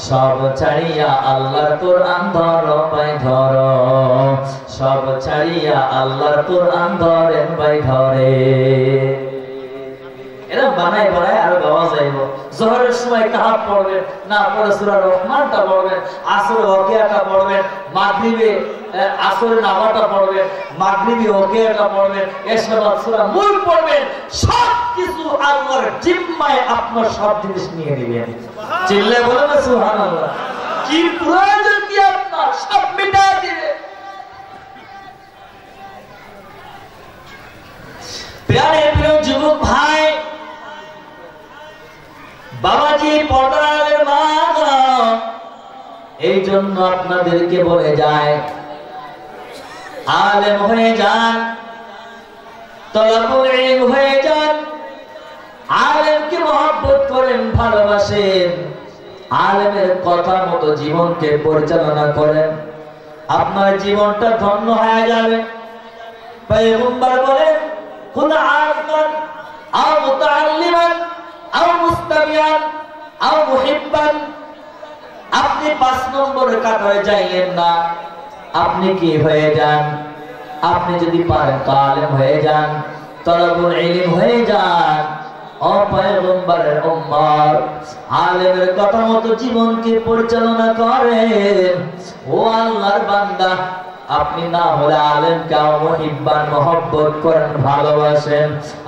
সব ছাড়িয়া আল্লাহর কোরআন ধরো ভাই ধরো, সব ছাড়িয়া আল্লাহর কোরআন ধরেন ভাই ধরে। এরা বানাই বানাই আরো গাওয়া যাইব। জোহরের সময় কাহাব পড়বেন, না পড়ে সূরা রহমানটা পড়বেন, আসরে ওয়াকিয়াটা পড়বেন, মাগরিবে আসরে নামাটা পড়বেন, মাগরিবে ওয়াকিয়াটা পড়বেন, এশার সূরা মুলক পড়বেন। সব কিছু আল্লাহর জিম্মায় আপনার সব জিনিস নিয়ে নেবেন। চিল্লায় বলেন না সুবহানাল্লাহ। কি প্রয়োজন কি আপনার, সব মিটায় দিবেন। প্রিয় যুবক ভাই, বাবা মাঝি পর্দার মা, এই জন্য আপনাদেরকে বলে যায় আলেম হয়ে যান, তলবুল ইলম হয়ে যান, আলেমকে মহব্বত করেন, ভালোবাসেন, আলেমের কথা মতো জীবনকে পরিচালনা করেন, আপনার জীবনটা ধন্য হয়ে যাবে। পয়গম্বর বলেন কুন আলিমান আও মুতাআল্লিমান আও মুস্তামিআন আও মুহিব্বান। আপনি 5 নম্বর কাতারে যাইয়েন না, আপনি কি হয়ে যান? আপনি যদি পারেন তো আলেম হয়ে যান, তলবুল ইলম হয়ে যান। ও পয়গম্বরের উম্মত, আলেমের কথা মতো জীবনকে পরিচালনা করেন। ও আল্লাহর বান্দা, আপনি না হলে আলেমকে মুহিব্বান মহব্বত করেন, ভালোবাসেন,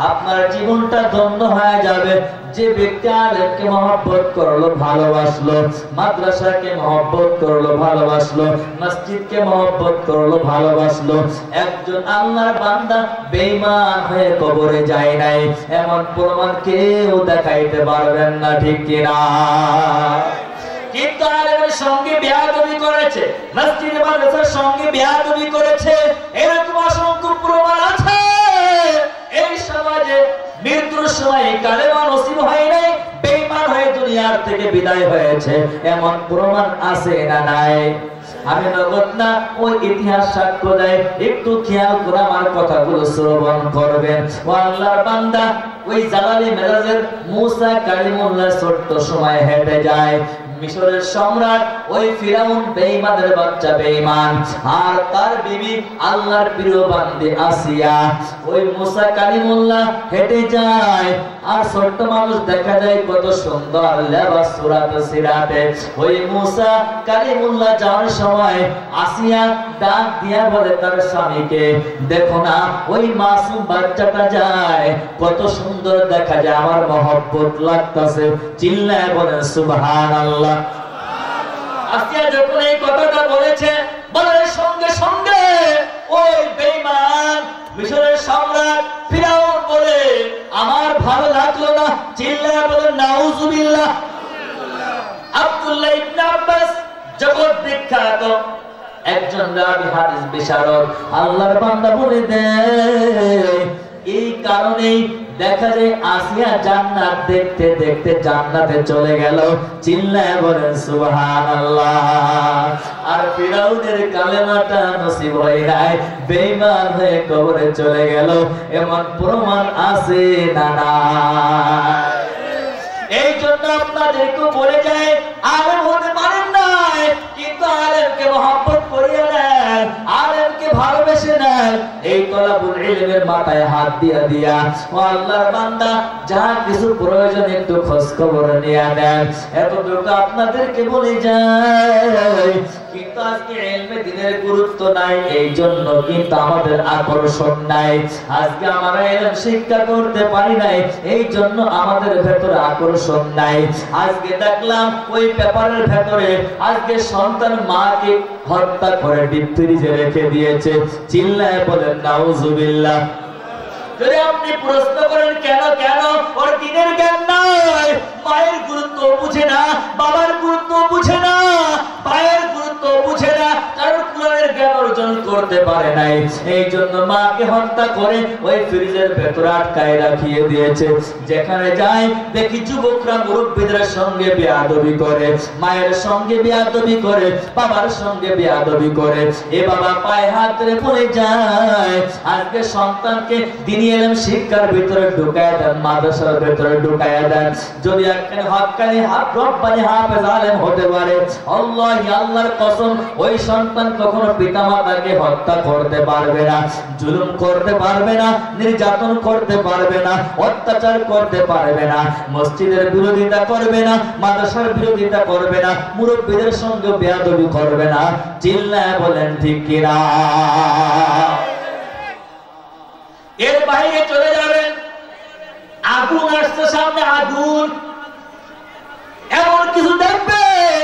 আপনার জীবনটা ধন্য হয়ে যাবে। যে ব্যক্তি আলেমকে মহব্বত করলো, ভালোবাসলো, মাদ্রাসাকে মহব্বত করলো, ভালোবাসলো, মসজিদকে মহব্বত করলো, ভালোবাসলো, একজন আল্লাহর বান্দা বেঈমান হয়ে কবরে যায় নাই, এমন প্রমাণ কেউ দেখাইতে পারবেন না, ঠিক কিনা? কিন্তু আলেমের সঙ্গে বেয়াদবি করেছে, মসজিদ মাদ্রাসার সঙ্গে বেয়াদবি করেছে, এরকম অসংখ্য প্রমাণ আছে। এই সমাজে মৃত্যুর সময় কালেমা নসিব হয় নাই, বেঈমান হয়ে দুনিয়ার থেকে বিদায় হয়েছে, এমন প্রমাণ আছে না নাই? আমি নগদ না, ওই ইতিহাস সাক্ষ্য দেয়। একটু খেয়াল করে আমার কথাগুলো শ্রবণ করবেন। ও আল্লাহর বান্দা, ওই জালালি মেজাজের মুসা কালিমুল্লাহ ছোট্ট সময় হেঁটে যায়। মিশরের সম্রাট ওই ফিরাউন বেঈমানের বাচ্চা বেঈমান, আর তার বিবি আল্লাহর প্রিয় বান্দী আসিয়া, ওই মুসা কালিমুল্লাহ হেঁটে যায়, আর ছোট্ট মানুষ দেখা যায় কত সুন্দর লেবাস সুরাতে সিরাতে। ওই মুসা কালিমুল্লাহ যাওয়ার সময় আসিয়া ডাক দিয়া বলে তার স্বামীকে, দেখো না ওই মাসুম বাচ্চাটা যায়, কত সুন্দর দেখা যায়, আমার মহব্বত লাগতেছে। চিল্লায় বলেন সুবহানাল্লাহ। আসিয়া যখন এই কথাটা বলেছে, বলার সঙ্গে সঙ্গে ওই বেঈমান মিশরের সম্রাট ফিরাউন বলে, আমার ভালো লাগলো না। চিল্লায় বলেন নাউজুবিল্লাহ। আব্দুল্লাহ ইবনে আব্বাস জগৎ বিখ্যাত একজন রাবি, হাদিস বিশারদ, আল্লাহর বান্দা বলে দেয়, এই কারণেই দেখা যায় আসিয়া জান্নাত দেখতে দেখতে জান্নাতে চলে গেল। চিল্লায় বলেন সুবহানাল্লাহ। আর ফিরাউনের কালেমাটা নসিব হয় নাই, বেঈমান হয়ে কবরে চলে গেল, এমন প্রমাণ আছে না নাই? এই জন্য আপনাদেরকে বলে যায়, আলেম হতে পারেন নাই, কিন্তু আলেমকে মহব্বত করিয়া নেন, আলেমকে ভালোবেসে নেন। এই তলাবুল ইলমের মাথায় হাত দিয়া দিয়া ও আল্লাহর বান্দা, যা কিছু প্রয়োজন একটু খোঁজ খবর নিয়ে নেন। এতটুকু আপনাদেরকে বলে যায়। কিন্তু আজকে ইলমে দ্বীনের গুরুত্ব নাই, এই জন্য কিন্তু আমাদের আকর্ষণ নাই। আজকে আমরা ইলম শিক্ষা করতে পারি নাই, এই জন্য আমাদের ভেতরে আকর্ষণ নাই। আজকে দেখলাম ওই পেপারের ভেতরে আজকে সন্তান মাকে হত্যা করে ডিপ ফ্রিজে রেখে দিয়েছে। চিল্লায় বলেন নাউজুবিল্লাহ। যদি আপনি প্রশ্ন করেন কেন কেন, ওর দ্বীনের জ্ঞান নাই, মায়ের গুরুত্ব বুঝে না, বাবার গুরুত্ব বুঝে না, ভাইয়ের গুরুত্ব বুঝে না, কারণ কোরআনের জ্ঞান অর্জন করতে পারে নাই, এই জন্য মাকে হত্যা করে ওই ফ্রিজের ভেতরে আটকায় রাখিয়ে দিয়েছে। যেখানে যায় দেখি যুবকরা মুরব্বীদের সঙ্গে বেয়াদবি করে, মায়ের সঙ্গে বেয়াদবি করে, বাবার সঙ্গে বেয়াদবি করে। এ বাবা পায়ে হাত ধরে পড়ে যায়। আজকে সন্তানকে দিনী ইলম শিক্ষার ভিতরে ঢুকায় দেন, মাদ্রাসার ভিতরে ঢুকায় দেন। যদি একখানে হক্কানি রব্বানি হাফেজ আলেম হতে পারে, আল্লাহি আল্লাহর কসম, ওই সন্তান কখনো পিতামাতাকে হত্যা করতে পারবে না, জুলুম করতে পারবে না, নির্যাতন করতে পারবে না, অত্যাচার করতে পারবে না, মসজিদের বিরোধিতা করবে না, মাদ্রাসার বিরোধিতা করবে না, মুরব্বীদের সঙ্গে বেয়াদবি করবে না। চিল্লায় বলেন ঠিক কিনা? এর বাইরে চলে যাবেন, আগুন আসছে সামনে, আগুন, এমন কিছু দেখবেন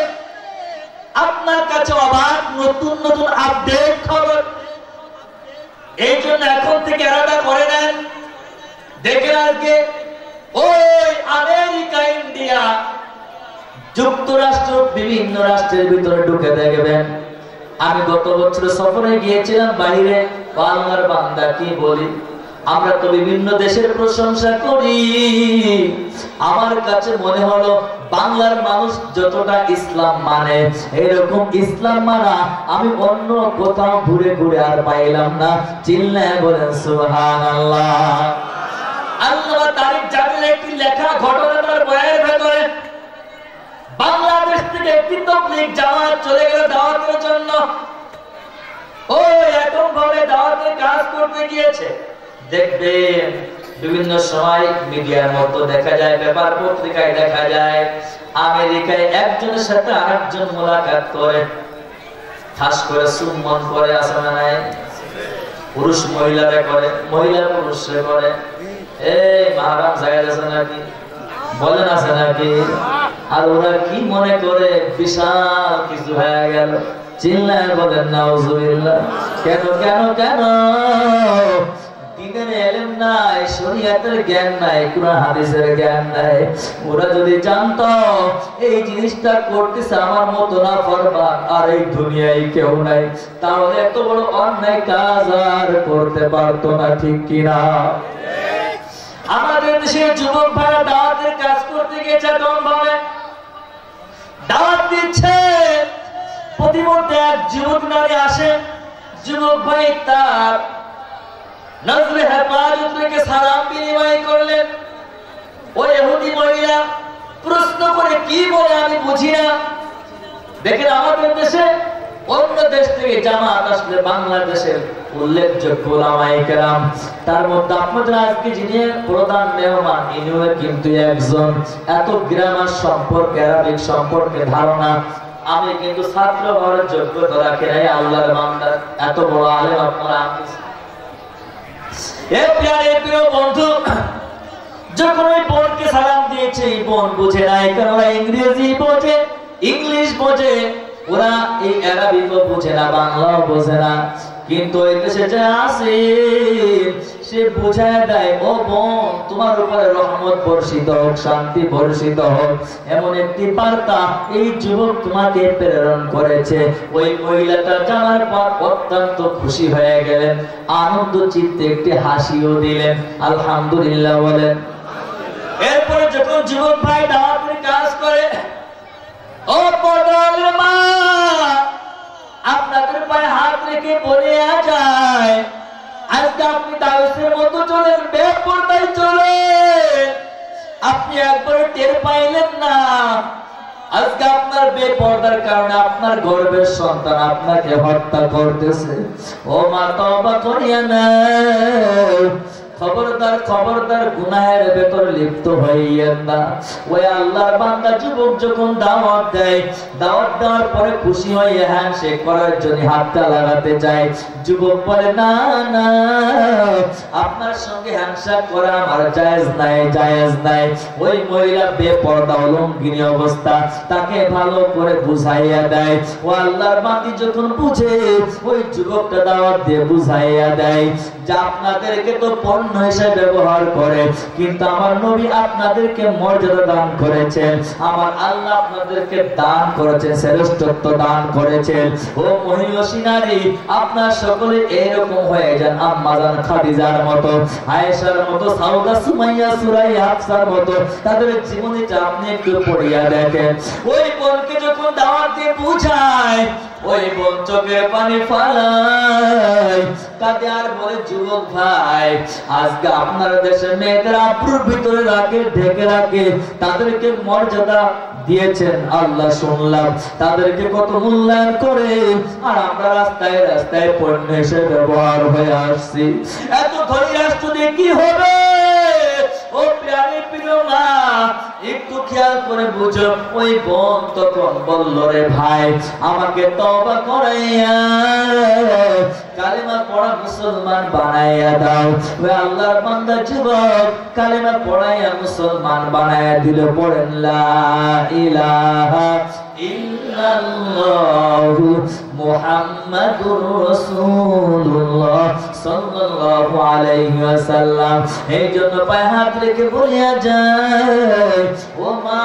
আপনার কাছে অবাক, নতুন নতুন আপডেট খবর। এই জন্য এখন থেকে এরাটা করে নেন। দেখেন আজকে ওই আমেরিকা, ইন্ডিয়া রাষ্ট্র বিভিন্ন রাষ্ট্রের ভিতরে ঢুকে দেখবেন। আমি গত বছর সফরে গিয়েছিলাম বাইরে, বাংলার বান্দা কি বলি, আমরা তো বিভিন্ন দেশের প্রশংসা করি। আমার কাছে মনে হলো বাংলার মানুষ যতটা ইসলাম মানে, এরকম ইসলাম মানা আমি অন্য কোথাও ঘুরে ঘুরে আর পাইলাম না। চিল্লায় বলেন সুবহানাল্লাহ। আল্লাহ তারিখ জানেন একটি লেখা ঘটনা তার বইয়ের ভেতরে, বাংলাদেশ থেকে একটি তাবলীগ জামাত চলে গেল দাওয়াতের জন্য। ও এরকম ভাবে দাওয়াতের কাজ করতে গিয়েছে। দেখবেন বিভিন্ন সময় মিডিয়ার মধ্যে দেখা যায়, পেপার পত্রিকায় দেখা যায়, আমেরিকায় একজনের সাথে আরেকজন মোলাকাত করে, খাস করে চুম্বন করে, আছে না নাই? পুরুষ মহিলারা করে, মহিলা পুরুষরা করে। এই মাহরাম জায়েজ আছে নাকি? বলেন আছে নাকি? আর ওরা কি মনে করে বিশাল কিছু হয়ে গেল। চিল্লায় বলেন নাউজুবিল্লাহ। কেন কেন কেন? দিনের ইলম নাই, শরীয়তের জ্ঞান নাই, কুরআন হাদিসের জ্ঞান নাই। ওরা যদি জানতো এই জিনিসটা করতেছে আমার মতো না ফরমান আর এই দুনিয়ায় কেউ নাই, তাহলে এত বড় অন্যায় কাজ আর করতে পারতো না, ঠিক কিনা? আমাদের দেশের যুবক ভাইরা দাওয়াতের কাজ করতে গিয়েছে, ভাবে দাওয়াত দিচ্ছে। প্রতিমধ্যে এক যুবক নারী আসে, যুবক ভাই তার নজরে হেফাজত থেকে সালাম বিনিময় করলেন। ওই ইহুদি মহিলা প্রশ্ন করে কি বলে আমি বুঝি না। দেখেন আমাদের দেশে অন্য দেশ থেকে জামাত আসলে বাংলাদেশের উল্লেখযোগ্য ওলামায়ে কেরাম, তার মধ্যে আপনাদের আজকে যিনি প্রধান মেহমান ইনিও কিন্তু একজন। এত গ্রামার সম্পর্কে, আরবিক সম্পর্কে ধারণা, আমি কিন্তু ছাত্র হওয়ার যোগ্যতা রাখি নাই। আল্লাহর বান্দা এত বড় আলেম আপনারা। বন্ধু যখন ওই বোনকে সালাম দিয়েছে, এই বোন বুঝে নাই, কারণ ওরা ইংরেজি বোঝে, ইংলিশ বোঝে, ওরা এই আরবিও বোঝে না, বাংলাও বোঝে না। কিন্তু ওই দেশে যে আসে সে বুঝায় দেয়, ও বোন তোমার উপরে রহমত বর্ষিত হোক, শান্তি বর্ষিত হোক, এমন একটি বার্তা এই যুবক তোমাকে প্রেরণ করেছে। ওই মহিলাটা জানার পর অত্যন্ত খুশি হয়ে গেলেন, আনন্দ চিত্তে একটি হাসিও দিলেন, আলহামদুলিল্লাহ বলেন। এরপরে যখন যুবক ভাই দাওয়াতের কাজ করে, ও পর্দার মা আপনাদের পায়ে হাত রেখে বলে যায়, আজকে আপনি দাওয়াতের মতো চলেন, বেপরদায় চলেন। আপনি একবার টের পাইলেন না, আজকে আপনার বেপরদার কারণে আপনার গর্ভের সন্তান আপনাকে হত্যা করতেছে। ও মা তওবা করিয়া না, খবরদার খবরদার গুনাহের ভেতর লিপ্ত হইয়েন না। ওই আল্লাহর বান্দা যুবক যখন দাওয়াত দেয়, দাওয়াত দেওয়ার পরে খুশি হয়ে হ্যান্ডশেক করার জন্য হাতটা লাগাতে যায়, যুবক বলে না না, আপনার সঙ্গে হ্যান্ডশেক করা আমার জায়েজ নাই, জায়েজ নাই। ওই মহিলা বেপরদা অলঙ্ঘিনী অবস্থা, তাকে ভালো করে বুঝাইয়া দেয়। ও আল্লাহর বান্দি যখন বুঝে, ওই যুবকটা দাওয়াত দিয়ে বুঝাইয়া দেয় যে আপনাদেরকে তো পণ্য হিসেবে ব্যবহার করে, কিন্তু আমার নবী আপনাদেরকে মর্যাদা দান করেছেন, আমার আল্লাহ আপনাদেরকে দান করেছেন, শ্রেষ্ঠত্ব দান করেছেন। ও মহিষী নারী, আপনার সকলে এরকম হয়ে যান আম্মা জান খাদিজার মতো, আয়েশার মতো, সাউদা, সুমাইয়া, সুরাইয়া, হাফসার মতো, তাদের জীবনীটা আপনি একটু পড়িয়া দেখেন। ওই বোনকে যখন দাওয়াত দিয়ে বুঝায়, ওই বোন চোখের পানি ফালায়, কাঁদে আর বলে, যুবক ভাই আজকে আপনার দেশে মেয়েদের আব্রুর ভিতরে রাখে, ঢেকে রাখে, তাদেরকে মর্যাদা দিয়েছেন আল্লাহ শুনলাম, তাদেরকে কত মূল্যায়ন করে, আর আমরা রাস্তায় রাস্তায় পণ্য হিসেবে ব্যবহার হয়ে আসছি। এত ধনী রাষ্ট্র দিয়ে কি হবে? ও প্রিয় প্রিয় মা, একটু খেয়াল করে বুঝো। ওই বোন তখন বলল, রে ভাই আমাকে তওবা করাইয়া কালেমা পড়া মুসলমান বানাইয়া দাও। ওই আল্লাহর বান্দা যুবক কালেমা পড়াইয়া মুসলমান বানাইয়া দিল। পড়েন লা ইলাহা ইল্লাল্লাহু মুহাম্মাদুর রাসূলুল্লাহ সাল্লাল্লাহু আলাইহি ওয়াসাল্লাম। এই জন্য পায়ে হাত রেখে বলিয়া যায়, ও মা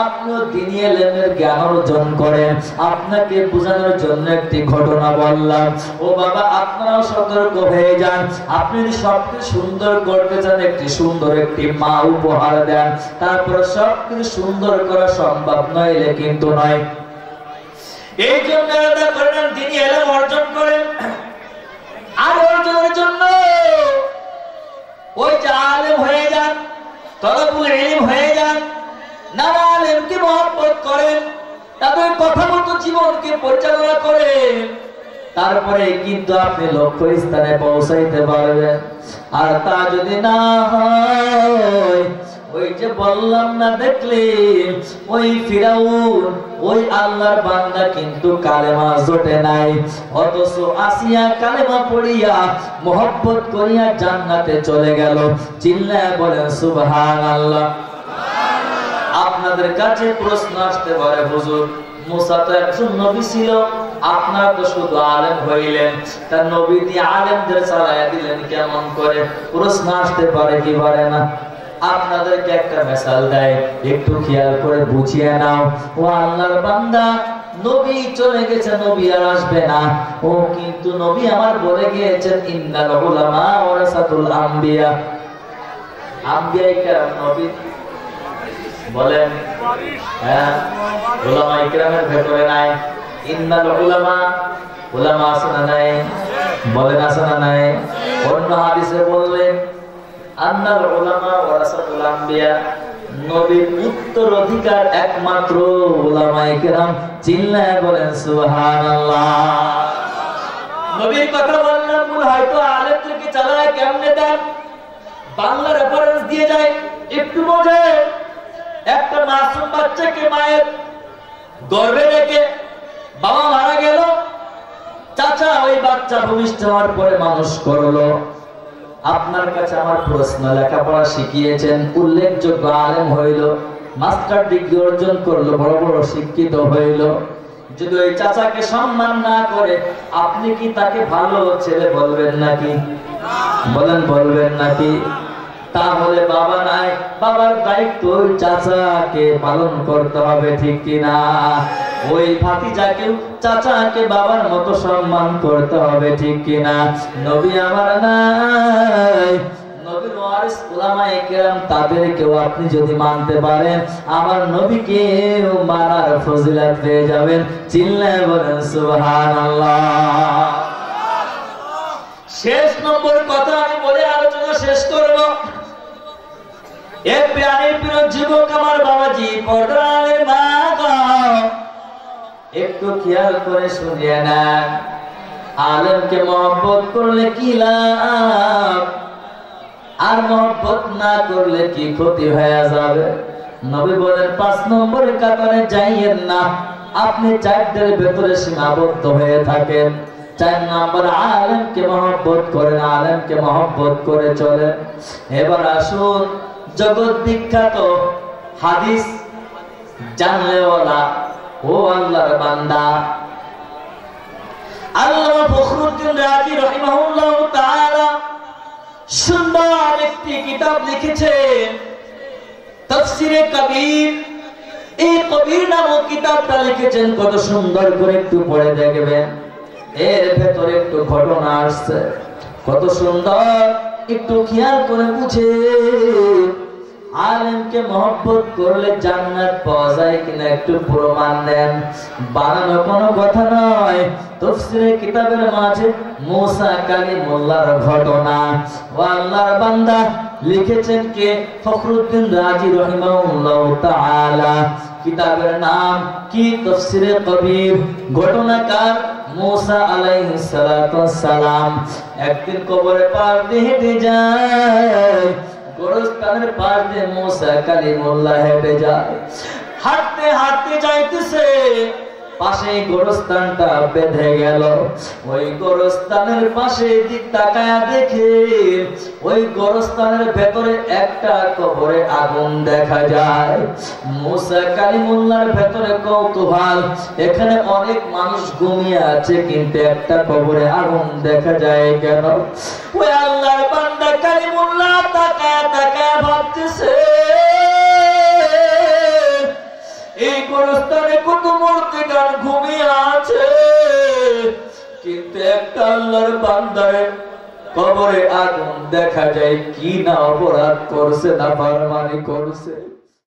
আপনিও দ্বীনি ইলমের জ্ঞান অর্জন করেন। আপনাকে বোঝানোর জন্য একটি ঘটনা বললাম। ও বাবা আপনারাও সতর্ক হয়ে যান। আপনি যদি সবকিছু সুন্দর করতে চান, একটি সুন্দর একটি মা উপহার দেন, তারপর সবকিছু সুন্দর করা সম্ভব নইলে কিন্তু নয়। এই জন্য আলাদা করেন, দ্বীনি ইলম অর্জন করেন। আর অর্জনের জন্য ওই যে আলেম হয়ে যান, তলবুল ইলম হয়ে যান, নানা আলেমকে মহব্বত করেন, তাদের কথা মতো জীবনকে পরিচালনা করেন, তারপরে কিন্তু আপনি লক্ষ্য স্থানে পৌঁছাইতে পারবেন। আর তা যদি না হয়, ওই যে বললাম না, দেখলে ওই ফিরাউন ওই আল্লাহর বান্দা কিন্তু কালেমা জোটে নাই, অথচ আসিয়া কালেমা পড়িয়া মহব্বত করিয়া জান্নাতে চলে গেল। চিল্লায় বলেন সুবহানাল্লাহ। আপনাদের কাছে প্রশ্ন আসতে পারে, হুজুর মুসা তো একজন নবী ছিল, আপনারা তো শুধু আলেম হইলেন, তার নবী দিয়ে আলেমদের চালাইয়া দিলেন কেমন করে? প্রশ্ন আসতে পারে কি পারে না? আপনাদেরকে একটা মিসাল দেয়, একটু খেয়াল করে বুঝিয়ে নাও। ও আল্লাহর বান্দা, নবী চলে গেছে, নবী আর আসবে না। ও কিন্তু নবী আমার বলে গিয়েছেন, ইন্নাল উলামা ওয়ারাসাতুল আম্বিয়া। আম্বিয়া কেরাম নবী বলেন, হ্যাঁ উলামা ইকরামের ভেতরে নাই ইন্নাল উলামা? উলামা আছে না নাই? বলেন আছে না নাই? অন্য হাদিসে বললেন আন্নাল উলামা ওয়ারাসাতুল আম্বিয়া, নবীর উত্তরাধিকার একমাত্র উলামায়ে কেরাম। চিল্লায় বলেন সুবহানাল্লাহ। নবীর কথা বললাম, হয়তো আলেমদেরকে চালায় কেমনে দেন, বাংলা রেফারেন্স দিয়ে যায়, একটু বোঝে। একটা মাসুম বাচ্চাকে মায়ের গর্ভে রেখে বাবা মারা গেল, চাচা ওই বাচ্চা ভূমিষ্ঠ হওয়ার পরে মানুষ করলো। আপনার কাছে আমার প্রশ্ন, লেখাপড়া শিখিয়েছেন, উল্লেখযোগ্য আলেম হইল, মাস্টার ডিগ্রি অর্জন করলো, বড় বড় শিক্ষিত হইল, যদি ওই চাচাকে সম্মান না করে আপনি কি তাকে ভালো ছেলে বলবেন নাকি? বলেন বলবেন নাকি? তাহলে বাবা নাই, বাবার দায়িত্ব ওই চাচাকে পালন করতে হবে, ঠিক কিনা? ওই ভাতিজাকে চাচাকে বাবার মতো সম্মান করতে হবে, ঠিক কিনা? নবী আমার নাই, নবীর ওয়ারিস উলামায়ে কেরাম, তাদেরকেও আপনি যদি মানতে পারেন, আমার নবীকেও মানার ফজিলত পেয়ে যাবেন। চিল্লায় বলেন সুবহানাল্লাহ। শেষ নম্বর কথা আমি বলে আলোচনা শেষ করব। এক প্রাণের প্রিয় যুবক আমার বাবাজি, পর্দার মা, একটু খেয়াল করে শুনিয়ে নেন, আলেমকে মহব্বত করলে কি লাভ, আর মহব্বত না করলে কি ক্ষতি হয়ে যাবে? নবী বলেন 5 নম্বরের কাতারে যাইয়েন না। আপনি 4টার ভেতরে সীমাবদ্ধ হয়ে থাকেন। 4 নম্বর, আলেমকে মহব্বত করেন, আলেমকে মহব্বত করে চলেন। এবার আসুন, জগৎ বিখ্যাত হাদিস জানলেওয়ালা ও আল্লাহর বান্দা আল্লামা ফখরুদ্দিন রাজি রাহিমাহুল্লাহ তাআলা সুন্দর একটি কিতাব লিখেছেন, তাফসিরে কবির। এই কবির নামক কিতাবটা লিখেছেন, কত সুন্দর করে একটু পড়ে দেখবেন, এর ভেতরে একটু ঘটনা আসছে, কত সুন্দর, একটু খেয়াল করে বুঝে। আলেমকে মহব্বত করলে জান্নাত পাওয়া যায় কিনা একটু প্রমাণ দেন, বানানো কোনো কথা নয়। তাফসীরে কিতাবের মাঝে মুসা কালিমুল্লাহর ঘটনা, ও আল্লাহর বান্দা লিখেছেন কে? ফখরুদ্দিন রাজি রাহিমাহুল্লাহ তাআলা। কিতাবের নাম কি? তাফসীরে কবির। ঘটনাকার মুসা আলাইহিস সালাতু ওয়াস সালাম একদিন কবরের পার দিয়ে হেঁটে যায়, গোরস্থানের পাশ দিয়ে মুসা কালিমুল্লাহ হেঁটে যায়। হাঁটতে হাঁটতে যাইতেছে, পাশে গোরস্থানটা বেঁধে গেল। ওই গোরস্থানের পাশে দিক তাকায়া দেখে ওই গোরস্থানের ভেতরে একটা কবরে আগুন দেখা যায়। মুসা কালিমুল্লাহর ভেতরে কৌতূহল, এখানে অনেক মানুষ ঘুমিয়ে আছে কিন্তু একটা কবরে আগুন দেখা যায় কেন? ওই আল্লাহর বান্দা কালিমুল্লাহ তাকায়া তাকায়া ভাবতেছে এই গোরস্থানে কত মূর্তিগান ঘুমিয়ে আছে, কিন্তু একটা আল্লাহর বান্দারে কবরে আগুন দেখা যায়। কি না অপরাধ করছে, না ফারমানি করছে।